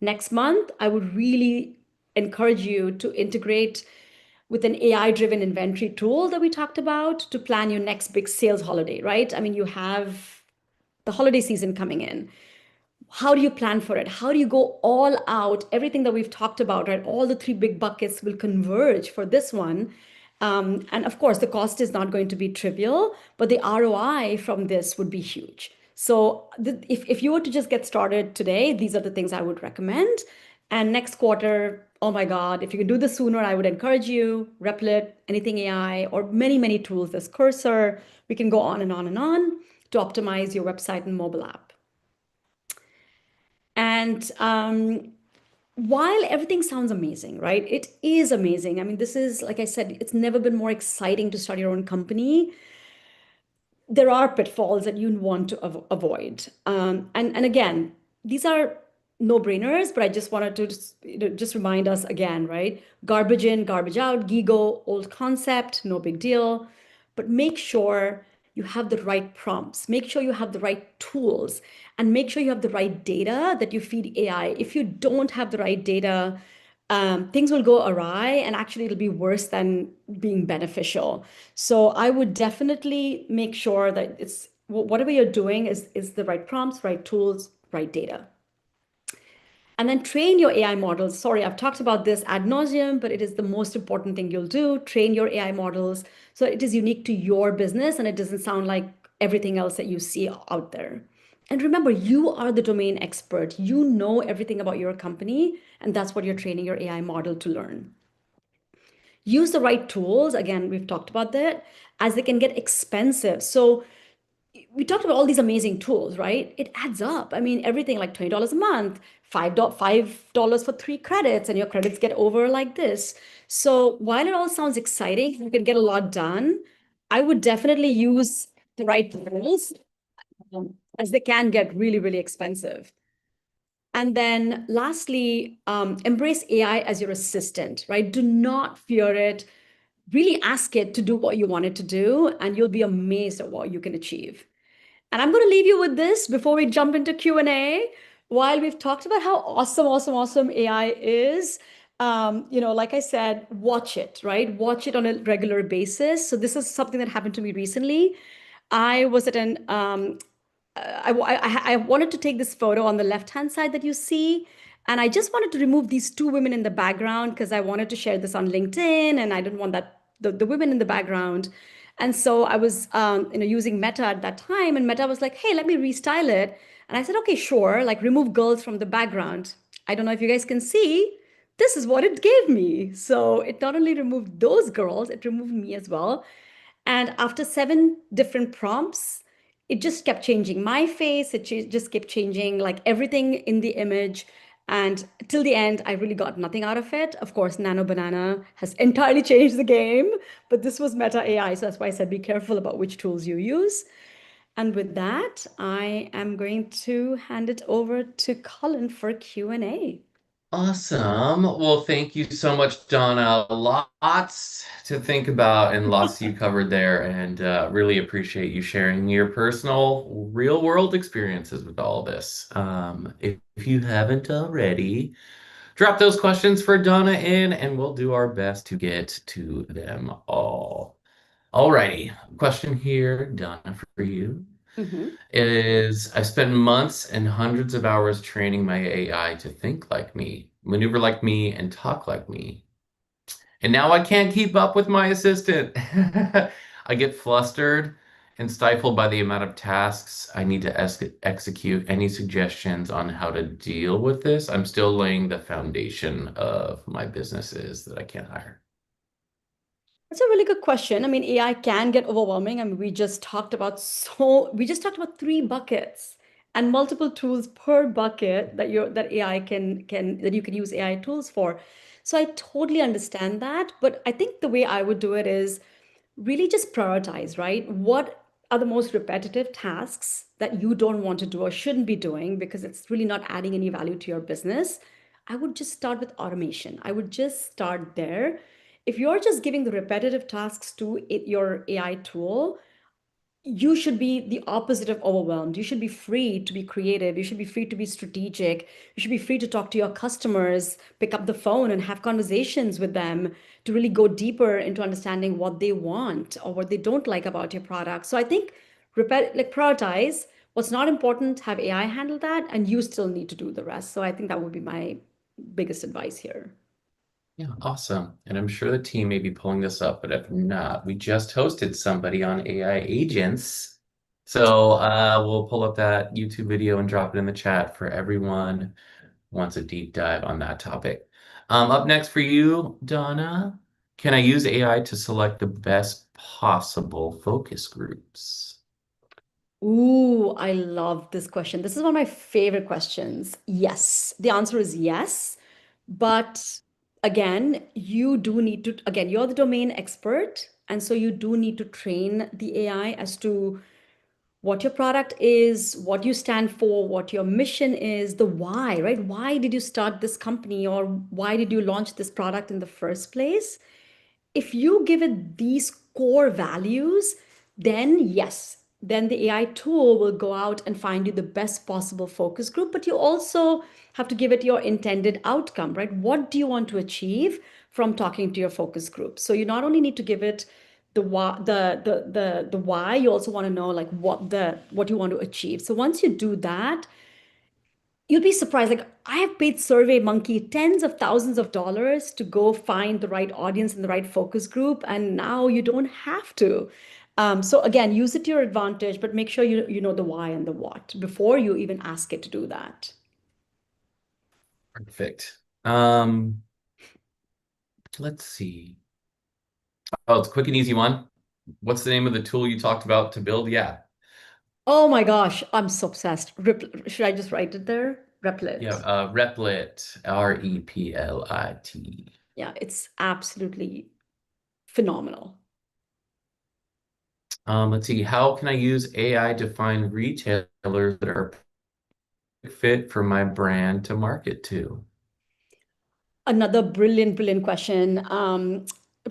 Next month, I would really encourage you to integrate with an AI-driven inventory tool that we talked about to plan your next big sales holiday, right? I mean, you have the holiday season coming in. How do you plan for it? How do you go all out? Everything that we've talked about, right? All the 3 big buckets will converge for this one. And of course, the cost is not going to be trivial, but the ROI from this would be huge. So if you were to just get started today, these are the things I would recommend. And next quarter, oh my God, if you can do this sooner, I would encourage you, Replit, anything AI, or many, many tools, this Cursor. We can go on and on and on to optimize your website and mobile app. And while everything sounds amazing, right? It is amazing. I mean, this is, like I said, it's never been more exciting to start your own company. There are pitfalls that you want to avoid. And again, these are no-brainers, but I just wanted to just remind us again, right? Garbage in, garbage out, GIGO, old concept, no big deal. But make sure you have the right prompts, make sure you have the right tools, and make sure you have the right data that you feed AI. If you don't have the right data, things will go awry and actually it'll be worse than being beneficial. So I would definitely make sure that it's whatever you're doing is the right prompts, right tools, right data. And then train your AI models. Sorry, I've talked about this ad nauseum, but it is the most important thing you'll do. Train your AI models so it is unique to your business and it doesn't sound like everything else that you see out there. And remember, you are the domain expert. You know everything about your company, and that's what you're training your AI model to learn. Use the right tools. Again, we've talked about that, as they can get expensive. So we talked about all these amazing tools, right? It adds up. I mean, everything like $20 a month, $5 for 3 credits, and your credits get over like this. So while it all sounds exciting, you can get a lot done. I would definitely use the right tools, as they can get really, really expensive. And then lastly, embrace AI as your assistant, right? Do not fear it. Really ask it to do what you want it to do, and you'll be amazed at what you can achieve. And I'm going to leave you with this before we jump into Q&A. While we've talked about how awesome, awesome, awesome AI is, like I said, watch it, right? Watch it on a regular basis. So this is something that happened to me recently. I was at an I wanted to take this photo on the left-hand side that you see, and I just wanted to remove these 2 women in the background because I wanted to share this on LinkedIn, and I didn't want that the women in the background. And so I was, using Meta at that time, and Meta was like, "Hey, let me restyle it." And I said, "Okay, sure." Like, remove girls from the background. I don't know if you guys can see. This is what it gave me. So it not only removed those girls, it removed me as well. And after 7 different prompts, it just kept changing my face. It just kept changing like everything in the image. And till the end, I really got nothing out of it. Of course, Nano Banana has entirely changed the game, but this was Meta AI. So that's why I said be careful about which tools you use. And with that, I am going to hand it over to Colin for Q&A. Awesome. Well, thank you so much, Donna. Lots to think about and lots you covered there, and really appreciate you sharing your personal real world experiences with all this. If you haven't already, drop those questions for Donna in, and we'll do our best to get to them all. Alrighty, question here, Donna, for you Hmm. is I spent months and hundreds of hours training my AI to think like me, maneuver like me, and talk like me. And now I can't keep up with my assistant. I get flustered and stifled by the amount of tasks I need to execute. Any suggestions on how to deal with this? I'm still laying the foundation of my businesses that I can't hire. That's a really good question. I mean, AI can get overwhelming. I mean, we just talked about three buckets and multiple tools per bucket that AI can that you can use AI tools for. So I totally understand that, but I think the way I would do it is really just prioritize, right? What are the most repetitive tasks that you don't want to do or shouldn't be doing because it's really not adding any value to your business? I would just start with automation. I would just start there. If you're just giving the repetitive tasks to your AI tool, you should be the opposite of overwhelmed. You should be free to be creative. You should be free to be strategic. You should be free to talk to your customers, pick up the phone and have conversations with them to really go deeper into understanding what they want or what they don't like about your product. So I think prioritize what's not important, have AI handle that, and you still need to do the rest. So I think that would be my biggest advice here. Yeah, awesome. And I'm sure the team may be pulling this up, but if not, we just hosted somebody on AI agents. So we'll pull up that YouTube video and drop it in the chat for everyone who wants a deep dive on that topic. Up next for you, Donna, can I use AI to select the best possible focus groups? Ooh, I love this question. This is one of my favorite questions. Yes, the answer is yes. But again, you're the domain expert. And so you do need to train the AI as to what your product is, what you stand for, what your mission is, the why, right? Why did you start this company or why did you launch this product in the first place? If you give it these core values, then yes, then the AI tool will go out and find you the best possible focus group. But you also have to give it your intended outcome, right? What do you want to achieve from talking to your focus group? So you not only need to give it the why, the why, you also want to know like what you want to achieve. So once you do that, you'd be surprised. Like I have paid Survey Monkey tens of thousands of dollars to go find the right audience and the right focus group, and now you don't have to. So again, use it to your advantage, but make sure you know the why and the what before you even ask it to do that. Perfect. Let's see. Oh, it's a quick and easy one. What's the name of the tool you talked about to build? Yeah. Oh my gosh, I'm so obsessed. Should I just write it there? Yeah, Replit. Replit, Replit. Yeah, it's absolutely phenomenal. Let's see. How can I use AI to find retailers that are a fit for my brand to market to? Another brilliant, brilliant question.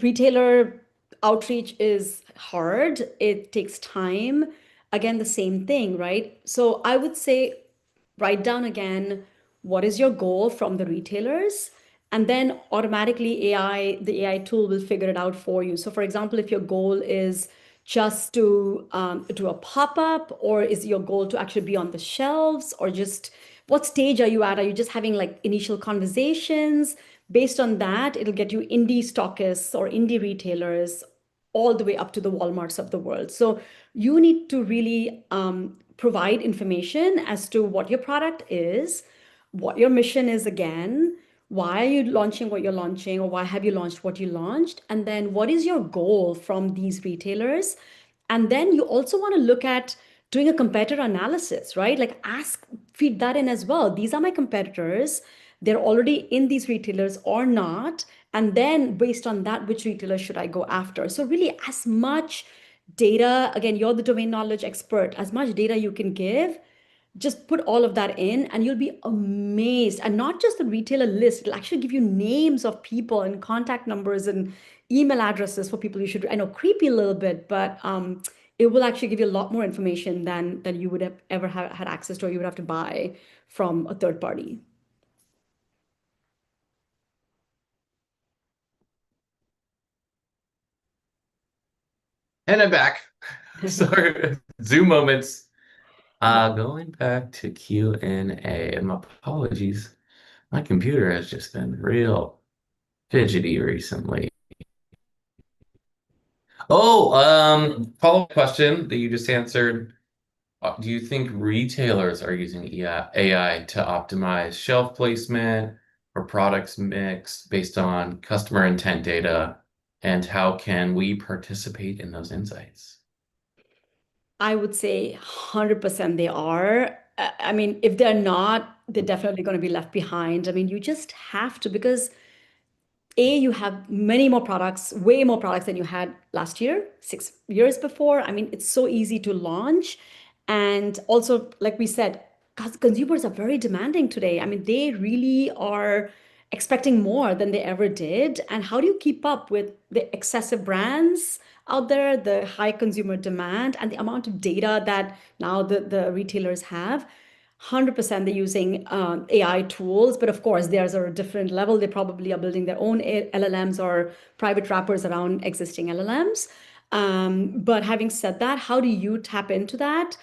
Retailer outreach is hard. It takes time. Again, the same thing, right? So I would say write down again what is your goal from the retailers, and then automatically the AI tool will figure it out for you. So, for example, if your goal is just to do a pop-up, or is your goal to actually be on the shelves, or just what stage are you at? Are you just having like initial conversations? Based on that, it'll get you indie stockists or indie retailers all the way up to the Walmarts of the world. So you need to really provide information as to what your product is, what your mission is again, why are you launching what you're launching, or why have you launched what you launched, and then what is your goal from these retailers. And then you also want to look at doing a competitor analysis, right? Like feed that in as well. These are my competitors. They're already in these retailers or not. And then based on that, which retailer should I go after? So really as much data, again, you're the domain knowledge expert, as much data you can give, just put all of that in and you'll be amazed. And not just the retailer list, it'll actually give you names of people and contact numbers and email addresses for people you should, I know, creepy a little bit, but it will actually give you a lot more information than you would have had access to, or you would have to buy from a third party. And I'm back. Sorry, Zoom moments. Going back to Q&A, and my apologies. My computer has just been real fidgety recently. Oh, follow-up question that you just answered. Do you think retailers are using AI to optimize shelf placement or products mix based on customer intent data? And how can we participate in those insights? I would say 100% they are. I mean, if they're not, they're definitely going to be left behind. I mean, you just have to because you have many more products, way more products than you had last year, 6 years before. I mean, it's so easy to launch. And also, like we said, consumers are very demanding today. I mean, they really are expecting more than they ever did. And how do you keep up with the excessive brands out there, the high consumer demand, and the amount of data that now the retailers have? 100% they're using AI tools, but of course, there's a different level. They probably are building their own LLMs or private wrappers around existing LLMs. But having said that, how do you tap into that?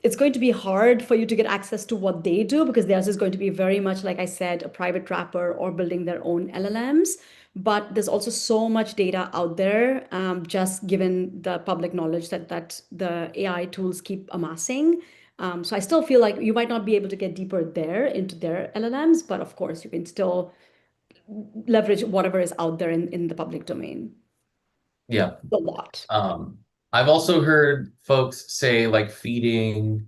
It's going to be hard for you to get access to what they do because theirs is going to be very much, like I said, a private wrapper or building their own LLMs. But there's also so much data out there, just given the public knowledge that the AI tools keep amassing. So I still feel like you might not be able to get deeper there into their LLMs, but of course you can still leverage whatever is out there in the public domain. Yeah. A lot. Um, I've also heard folks say like feeding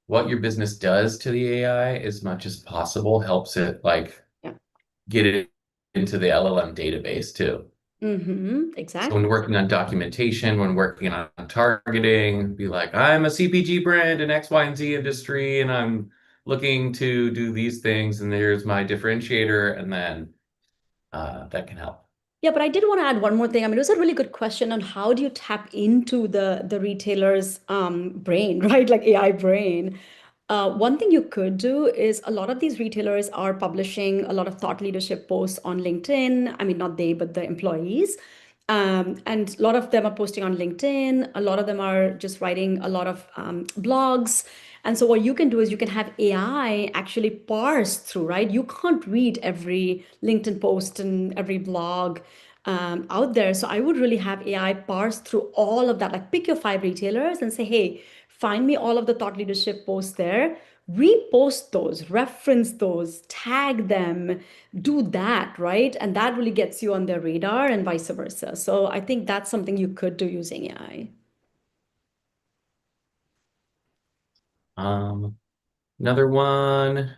what your business does to the AI as much as possible helps it like Yeah. get it into the LLM database too. So when Exactly. working on documentation, when working on targeting, be like, I'm a CPG brand in X, Y, and Z industry, and I'm looking to do these things, and there's my differentiator, and then that can help. Yeah, but I did want to add one more thing. I mean, it was a really good question on how do you tap into the retailer's brain, right? Like AI brain. One thing you could do is a lot of these retailers are publishing a lot of thought leadership posts on LinkedIn. I mean, not they, but the employees. And a lot of them are posting on LinkedIn. A lot of them are just writing a lot of blogs. And so what you can do is you can have AI actually parse through, right? You can't read every LinkedIn post and every blog out there. So I would really have AI parse through all of that. Like pick your 5 retailers and say, hey, find me all of the thought leadership posts there. Repost those, reference those, tag them, do that, right? And that really gets you on their radar and vice versa. So I think that's something you could do using AI. Um, Another one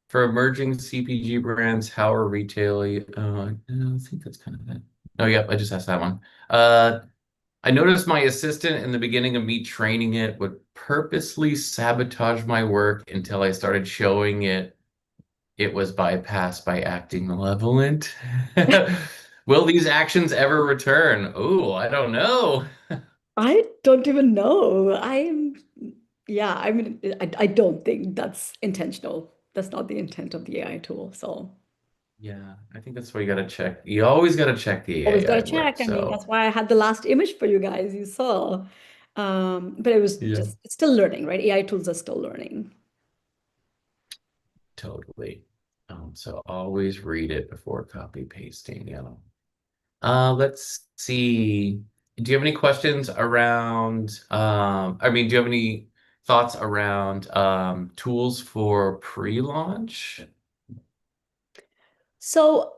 for emerging CPG brands, how are retailing? I think that's kind of it. Oh, yeah, I just asked that one. I noticed my assistant in the beginning of me training it would purposely sabotage my work until I started showing it was bypassed by acting malevolent. Will these actions ever return? Oh, I don't know. I don't even know. Yeah, I mean, I don't think that's intentional. That's not the intent of the AI tool. So Yeah, I think that's why you gotta check. You always gotta check the always got AI to check. work. I mean, that's So why I had the last image for you guys, you saw. But it was yeah, just, it's still learning, right? AI tools are still learning. totally. So always read it before copy pasting. Yeah. Let's see. Do you have any questions around, I mean, do you have any thoughts around tools for pre-launch? So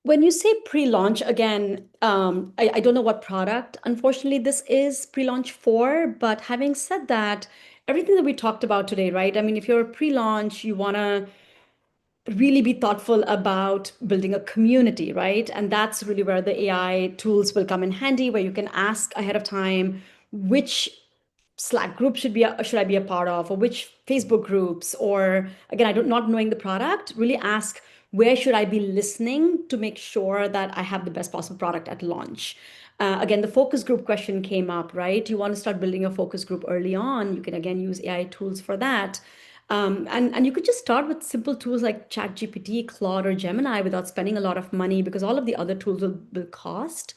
when you say pre-launch, again, I don't know what product, unfortunately, this is pre-launch for, but having said that, everything that we talked about today, right? I mean, if you're a pre-launch, you want to really be thoughtful about building a community, right? And that's really where the AI tools will come in handy, where you can ask ahead of time which Slack group should I be a part of, or which Facebook groups, or again, I don't not knowing the product, really ask where should I be listening to make sure that I have the best possible product at launch. Again, the focus group question came up, right? You want to start building a focus group early on. You can again use AI tools for that. And you could just start with simple tools like ChatGPT, Claude, or Gemini without spending a lot of money because all of the other tools will cost.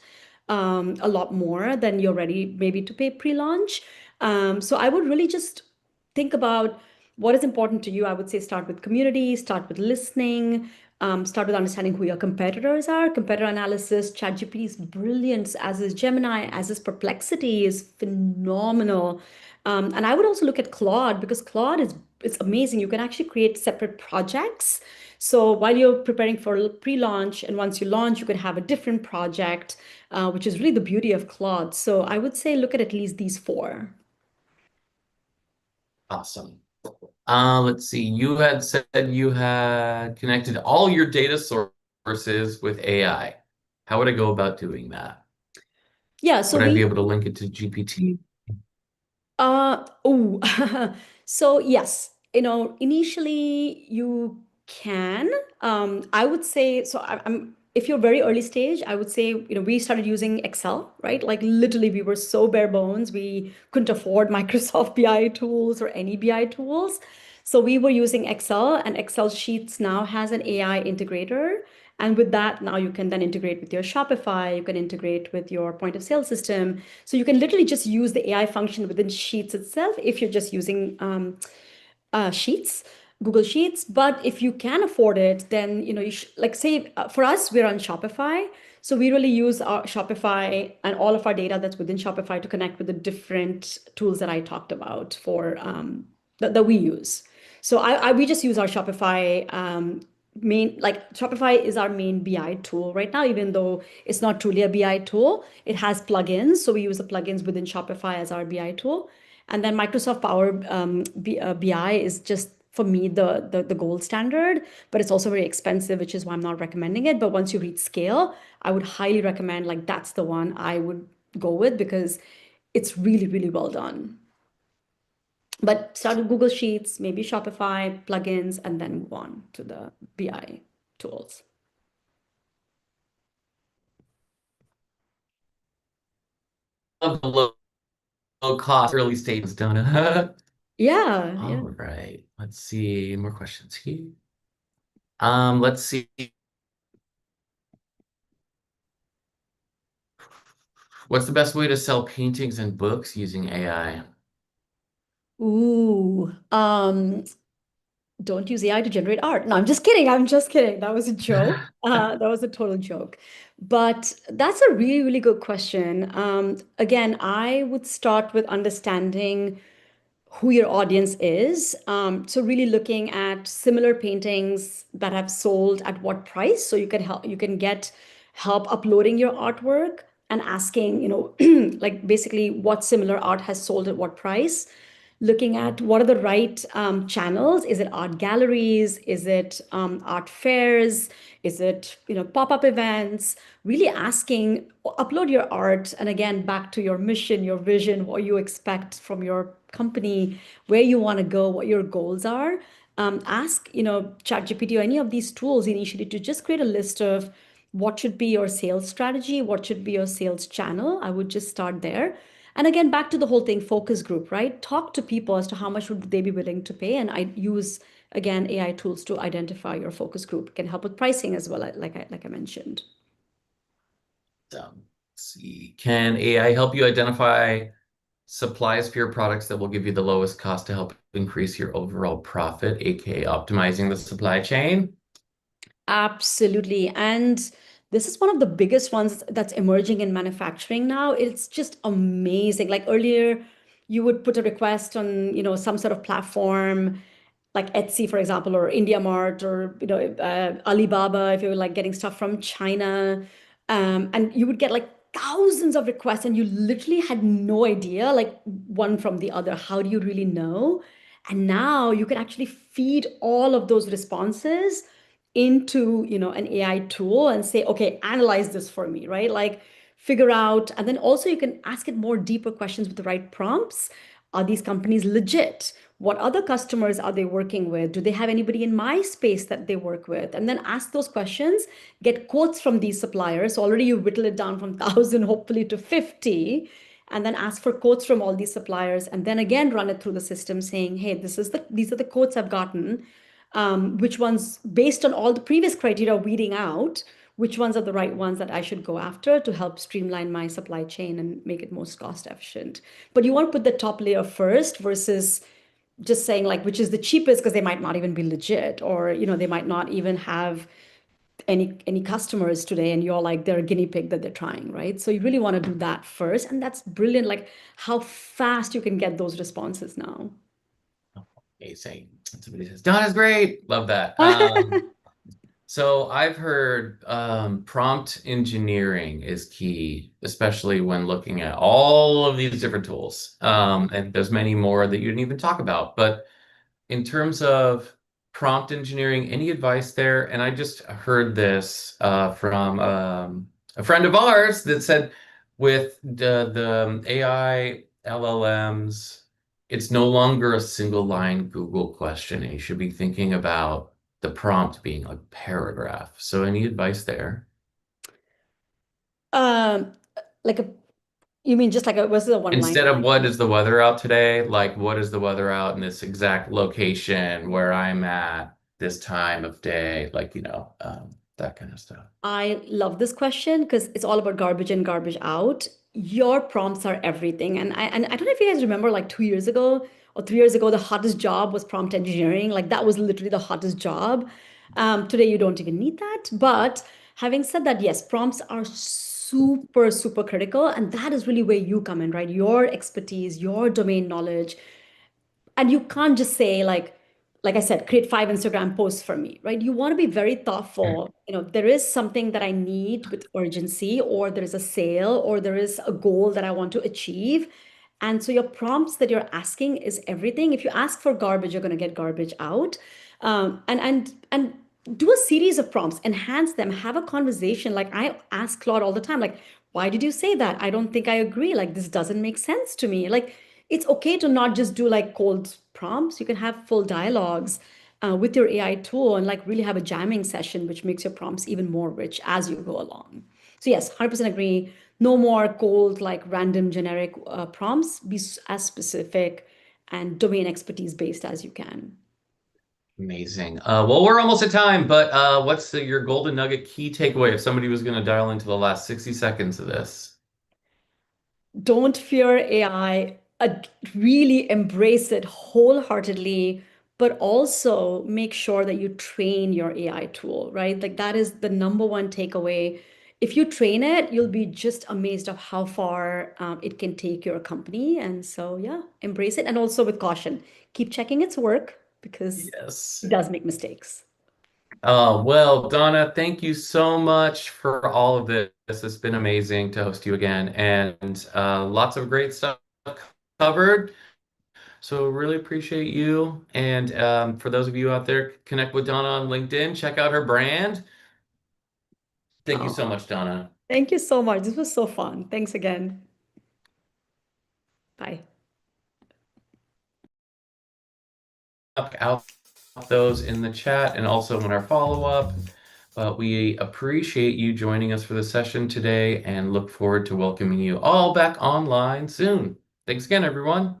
a lot more than you're ready maybe to pay pre-launch. So I would really just think about what is important to you. I would say start with community, start with listening, start with understanding who your competitors are. Competitor analysis, ChatGPT is brilliant, as is Gemini, as is Perplexity is phenomenal. And I would also look at Claude because Claude is it's amazing. You can actually create separate projects. So while you're preparing for pre-launch and once you launch, you could have a different project, which is really the beauty of Claude. So I would say look at least these four. Awesome. Let's see. You had said you had connected all your data sources with AI. How would I go about doing that? Yeah, so Would I be we able to link it to GPT? oh, so yes, initially you can. I would say, so if you're very early stage, I would say, we started using Excel, right? Like literally we were so bare bones. We couldn't afford Microsoft BI tools or any BI tools. So we were using Excel, and Excel Sheets now has an AI integrator. And with that, now you can then integrate with your Shopify, you can integrate with your point of sale system. So you can literally just use the AI function within Sheets itself if you're just using Sheets, Google Sheets. But if you can afford it, then like say for us, we're on Shopify. So we really use our Shopify and all of our data that's within Shopify to connect with the different tools that I talked about for that we use. So we just use our Shopify main, like Shopify is our main BI tool right now, even though it's not truly a BI tool. It has plugins. So we use the plugins within Shopify as our BI tool. And then Microsoft Power BI is just for me the gold standard, but it's also very expensive, which is why I'm not recommending it. But once you reach scale, I would highly recommend like that's the one I would go with because it's really, really well done. But start with Google Sheets, maybe Shopify plugins, and then move on to the BI tools. Of the low cost early stages done. Yeah, All yeah. right. Let's see. More questions here. Let's see. What's the best way to sell paintings and books using AI? Ooh, don't use AI to generate art. No, I'm just kidding. I'm just kidding. That was a joke. That was a total joke. But that's a really, really good question. Again, I would start with understanding who your audience is. So really looking at similar paintings that have sold at what price. So you can get help uploading your artwork and asking, like basically what similar art has sold at what price. Looking at what are the right channels. Is it art galleries? Is it art fairs? Is it, pop-up events? Really asking, upload your art. And again, back to your mission, your vision, what you expect from your company, where you want to go, what your goals are. Ask, ChatGPT or any of these tools initially to just create a list of what should be your sales strategy, what should be your sales channel. I would just start there. And again, back to the whole thing, focus group, right? Talk to people as to how much would they be willing to pay. And I use, again, AI tools to identify your focus group. It can help with pricing as well, like I mentioned. Let's see. Can AI help you identify supplies for your products that will give you the lowest cost to help increase your overall profit, aka optimizing the supply chain? Absolutely. And this is one of the biggest ones that's emerging in manufacturing now. It's just amazing. Like earlier, you would put a request on, some sort of platform like Etsy, for example, or IndiaMart or, Alibaba, if you were like getting stuff from China. And you would get like thousands of requests and you literally had no idea, like one from the other. How do you really know? And now you can actually feed all of those responses into an AI tool and say, okay, analyze this for me, right? Like figure out, and then also you can ask it more deeper questions with the right prompts. Are these companies legit? What other customers are they working with? Do they have anybody in my space that they work with? And then ask those questions, get quotes from these suppliers. So already you whittle it down from 1,000 hopefully to 50, and then ask for quotes from all these suppliers, and then again run it through the system saying, hey, these are the quotes I've gotten. Which ones, based on all the previous criteria weeding out, which ones are the right ones that I should go after to help streamline my supply chain and make it most cost efficient. But you want to put the top layer first versus just saying like which is the cheapest because they might not even be legit, or they might not even have any customers today, and you're like they're a guinea pig that they're trying, right? So you really want to do that first, and that's brilliant, like how fast you can get those responses now. Amazing. Somebody says, Donna's great. Love that. So I've heard prompt engineering is key, especially when looking at all of these different tools. And there's many more that you didn't even talk about. But in terms of prompt engineering, any advice there? And I just heard this from a friend of ours that said with the AI LLMs, it's no longer a single line Google question. And you should be thinking about the prompt being a paragraph. So any advice there? um like a you mean just like a was it a one line Instead of what question? is the weather out today, like what is the weather out in this exact location where I'm at this time of day, like, that kind of stuff. I love this question because it's all about garbage in, garbage out. Your prompts are everything. And I don't know if you guys remember like 2 years ago or 3 years ago, the hottest job was prompt engineering. Like that was literally the hottest job. Today you don't even need that. But having said that, yes, prompts are super, super critical. And that is really where you come in, right? Your expertise, your domain knowledge, and you can't just say like I said, create 5 Instagram posts for me, right? You want to be very thoughtful. There is something that I need with urgency, or there is a sale, or there is a goal that I want to achieve. And so your prompts that you're asking is everything. If you ask for garbage, you're going to get garbage out. And do a series of prompts, enhance them, have a conversation. Like I ask Claude all the time, like, why did you say that? I don't think I agree. Like this doesn't make sense to me. Like it's okay to not just do like cold prompts. You can have full dialogues with your AI tool and like really have a jamming session, which makes your prompts even more rich as you go along. So yes, 100% agree. No more cold, like random generic prompts. Be as specific and domain expertise based as you can. Amazing. Well, we're almost at time, but what's your golden nugget key takeaway if somebody was going to dial into the last 60 seconds of this? Don't fear AI, really embrace it wholeheartedly, but also make sure that you train your AI tool, right? Like that is the number one takeaway. If you train it, you'll be just amazed of how far it can take your company. And so, yeah, embrace it. And also with caution, keep checking its work because Yes. it does make mistakes. Well, Donna, thank you so much for all of this. It's been amazing to host you again, and lots of great stuff covered. So really appreciate you. And for those of you out there, connect with Donna on LinkedIn. Check out her brand. Thank you so Oh, much, Donna. thank you so much. This was so fun. Thanks again. Bye. Out those in the chat and also in our follow-up. We appreciate you joining us for the session today and look forward to welcoming you all back online soon. Thanks again, everyone.